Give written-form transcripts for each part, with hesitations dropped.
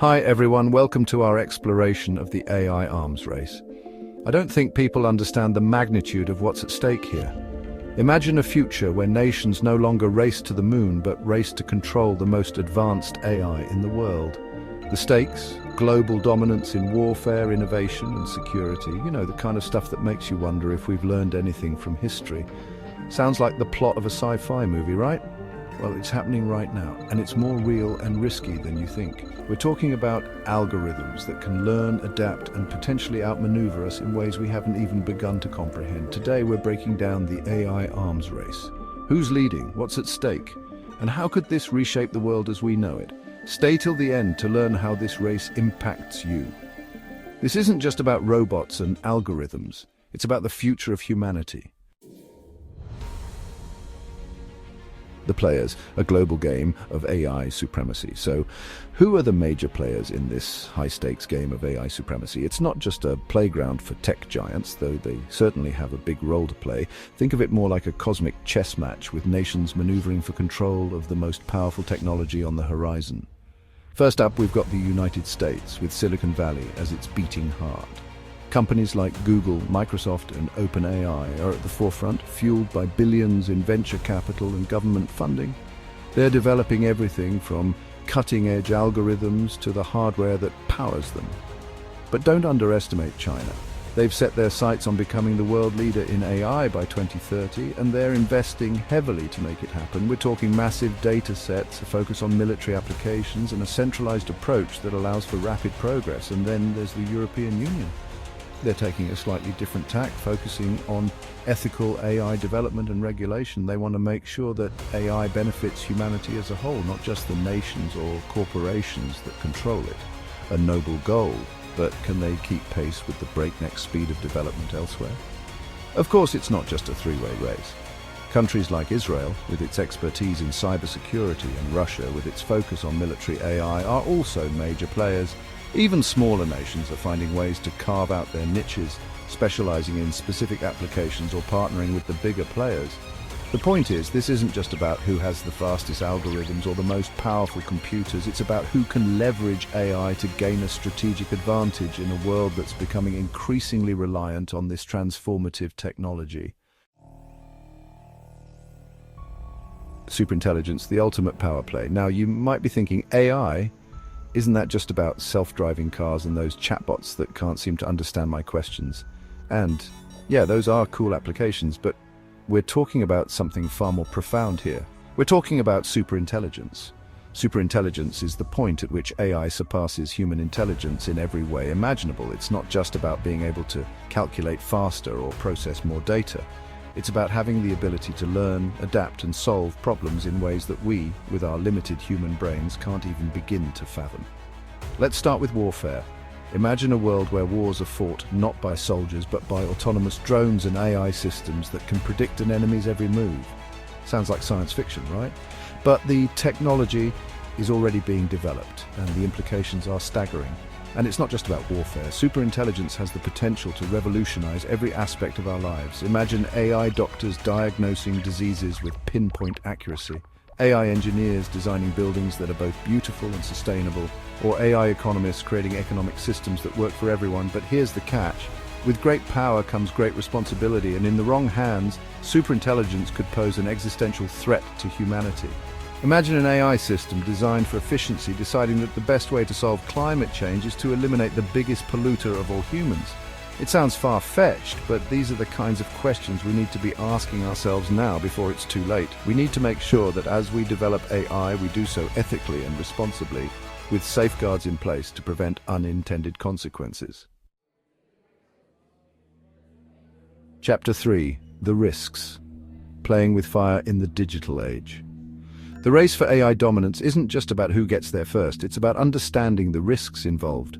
Hi everyone, welcome to our exploration of the AI arms race. I don't think people understand the magnitude of what's at stake here. Imagine a future where nations no longer race to the moon but race to control the most advanced AI in the world. The stakes, global dominance in warfare, innovation and security, the kind of stuff that makes you wonder if we've learned anything from history. Sounds like the plot of a sci-fi movie, right? Well, it's happening right now, and it's more real and risky than you think. We're talking about algorithms that can learn, adapt, and potentially outmaneuver us in ways we haven't even begun to comprehend. Today, we're breaking down the AI arms race. Who's leading? What's at stake? And how could this reshape the world as we know it? Stay till the end to learn how this race impacts you. This isn't just about robots and algorithms. It's about the future of humanity. The Players, a global game of AI supremacy. So, who are the major players in this high-stakes game of AI supremacy? It's not just a playground for tech giants, though they certainly have a big role to play. Think of it more like a cosmic chess match with nations maneuvering for control of the most powerful technology on the horizon. First up, we've got the United States, with Silicon Valley as its beating heart. Companies like Google, Microsoft and OpenAI are at the forefront, fueled by billions in venture capital and government funding. They're developing everything from cutting-edge algorithms to the hardware that powers them. But don't underestimate China. They've set their sights on becoming the world leader in AI by 2030, and they're investing heavily to make it happen. We're talking massive data sets, a focus on military applications, and a centralized approach that allows for rapid progress. And then there's the European Union. They're taking a slightly different tack, focusing on ethical AI development and regulation. They want to make sure that AI benefits humanity as a whole, not just the nations or corporations that control it. A noble goal, but can they keep pace with the breakneck speed of development elsewhere? Of course, it's not just a three-way race. Countries like Israel, with its expertise in cybersecurity, and Russia, with its focus on military AI, are also major players. Even smaller nations are finding ways to carve out their niches, specializing in specific applications or partnering with the bigger players. The point is, this isn't just about who has the fastest algorithms or the most powerful computers. It's about who can leverage AI to gain a strategic advantage in a world that's becoming increasingly reliant on this transformative technology. Superintelligence, the ultimate power play. Now, you might be thinking, AI? Isn't that just about self-driving cars and those chatbots that can't seem to understand my questions? And yeah, those are cool applications, but we're talking about something far more profound here. We're talking about superintelligence. Superintelligence is the point at which AI surpasses human intelligence in every way imaginable. It's not just about being able to calculate faster or process more data. It's about having the ability to learn, adapt and solve problems in ways that we, with our limited human brains, can't even begin to fathom. Let's start with warfare. Imagine a world where wars are fought not by soldiers but by autonomous drones and AI systems that can predict an enemy's every move. Sounds like science fiction, right? But the technology is already being developed and the implications are staggering. And it's not just about warfare. Superintelligence has the potential to revolutionize every aspect of our lives. Imagine AI doctors diagnosing diseases with pinpoint accuracy, AI engineers designing buildings that are both beautiful and sustainable, or AI economists creating economic systems that work for everyone. But here's the catch. With great power comes great responsibility, and in the wrong hands, superintelligence could pose an existential threat to humanity. Imagine an AI system designed for efficiency deciding that the best way to solve climate change is to eliminate the biggest polluter of all humans. It sounds far-fetched, but these are the kinds of questions we need to be asking ourselves now before it's too late. We need to make sure that as we develop AI, we do so ethically and responsibly, with safeguards in place to prevent unintended consequences. Chapter 3. The Risks. Playing with fire in the digital age. The race for AI dominance isn't just about who gets there first, it's about understanding the risks involved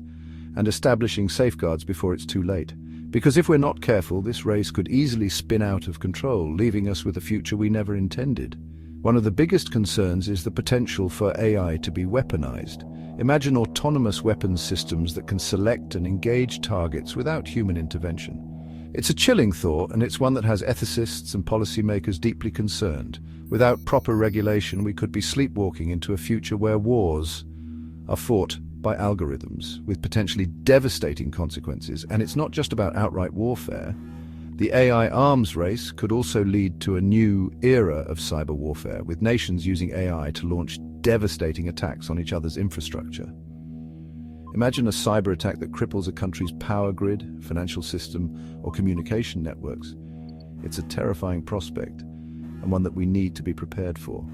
and establishing safeguards before it's too late. Because if we're not careful, this race could easily spin out of control, leaving us with a future we never intended. One of the biggest concerns is the potential for AI to be weaponized. Imagine autonomous weapons systems that can select and engage targets without human intervention. It's a chilling thought, and it's one that has ethicists and policymakers deeply concerned. Without proper regulation, we could be sleepwalking into a future where wars are fought by algorithms with potentially devastating consequences. And it's not just about outright warfare. The AI arms race could also lead to a new era of cyber warfare, with nations using AI to launch devastating attacks on each other's infrastructure. Imagine a cyber attack that cripples a country's power grid, financial system, or communication networks. It's a terrifying prospect, and one that we need to be prepared for.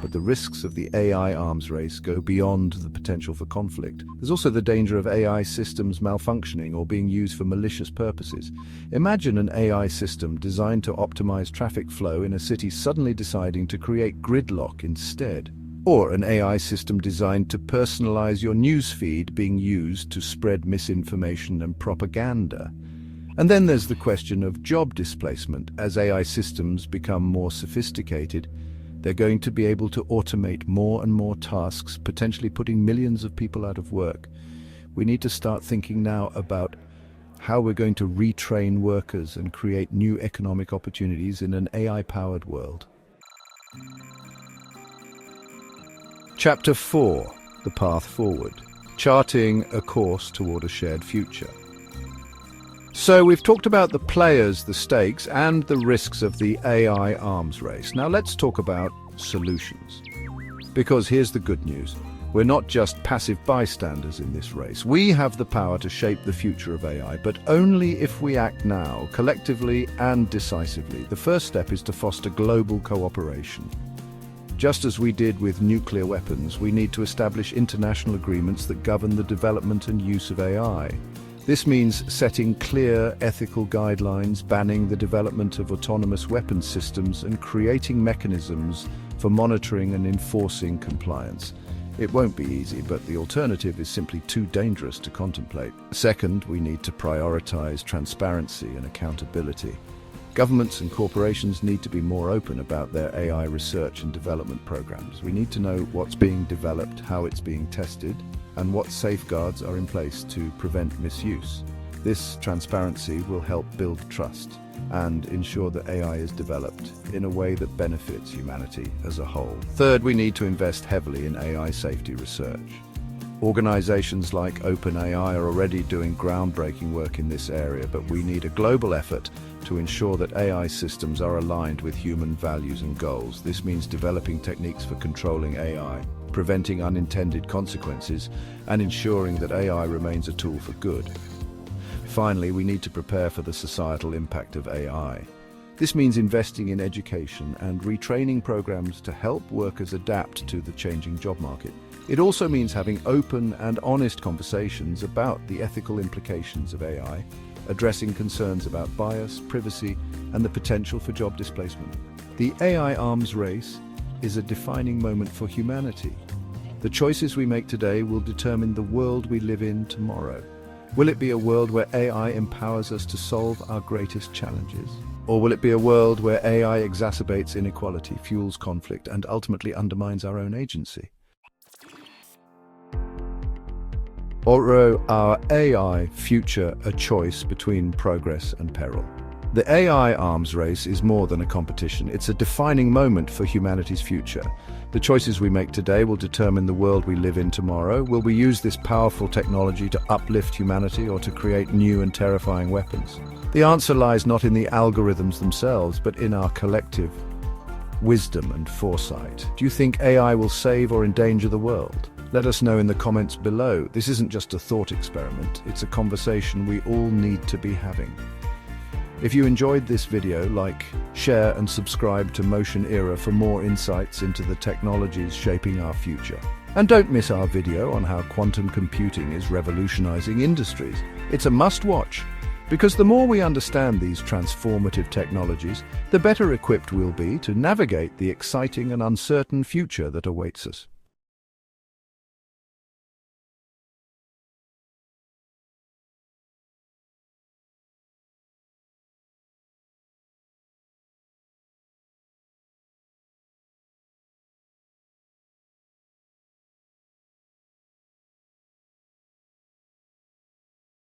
But the risks of the AI arms race go beyond the potential for conflict. There's also the danger of AI systems malfunctioning or being used for malicious purposes. Imagine an AI system designed to optimize traffic flow in a city suddenly deciding to create gridlock instead. Or an AI system designed to personalize your news feed being used to spread misinformation and propaganda. And then there's the question of job displacement. As AI systems become more sophisticated, they're going to be able to automate more and more tasks, potentially putting millions of people out of work. We need to start thinking now about how we're going to retrain workers and create new economic opportunities in an AI-powered world. Chapter 4: The Path Forward. Charting a course toward a shared future. So we've talked about the players, the stakes, and the risks of the AI arms race. Now let's talk about solutions. Because here's the good news. We're not just passive bystanders in this race. We have the power to shape the future of AI, but only if we act now, collectively and decisively. The first step is to foster global cooperation. Just as we did with nuclear weapons, we need to establish international agreements that govern the development and use of AI. This means setting clear ethical guidelines, banning the development of autonomous weapons systems, and creating mechanisms for monitoring and enforcing compliance. It won't be easy, but the alternative is simply too dangerous to contemplate. Second, we need to prioritize transparency and accountability. Governments and corporations need to be more open about their AI research and development programs. We need to know what's being developed, how it's being tested, and what safeguards are in place to prevent misuse. This transparency will help build trust and ensure that AI is developed in a way that benefits humanity as a whole. Third, we need to invest heavily in AI safety research. Organizations like OpenAI are already doing groundbreaking work in this area, but we need a global effort to ensure that AI systems are aligned with human values and goals. This means developing techniques for controlling AI, preventing unintended consequences, and ensuring that AI remains a tool for good. Finally, we need to prepare for the societal impact of AI. This means investing in education and retraining programs to help workers adapt to the changing job market. It also means having open and honest conversations about the ethical implications of AI, addressing concerns about bias, privacy, and the potential for job displacement. The AI arms race is a defining moment for humanity. The choices we make today will determine the world we live in tomorrow. Will it be a world where AI empowers us to solve our greatest challenges? Or will it be a world where AI exacerbates inequality, fuels conflict, and ultimately undermines our own agency? Or our AI future a choice between progress and peril? The AI arms race is more than a competition. It's a defining moment for humanity's future. The choices we make today will determine the world we live in tomorrow. Will we use this powerful technology to uplift humanity or to create new and terrifying weapons? The answer lies not in the algorithms themselves, but in our collective wisdom and foresight. Do you think AI will save or endanger the world? Let us know in the comments below. This isn't just a thought experiment, it's a conversation we all need to be having. If you enjoyed this video, like, share and subscribe to Motion Era for more insights into the technologies shaping our future. And don't miss our video on how quantum computing is revolutionizing industries. It's a must-watch, because the more we understand these transformative technologies, the better equipped we'll be to navigate the exciting and uncertain future that awaits us.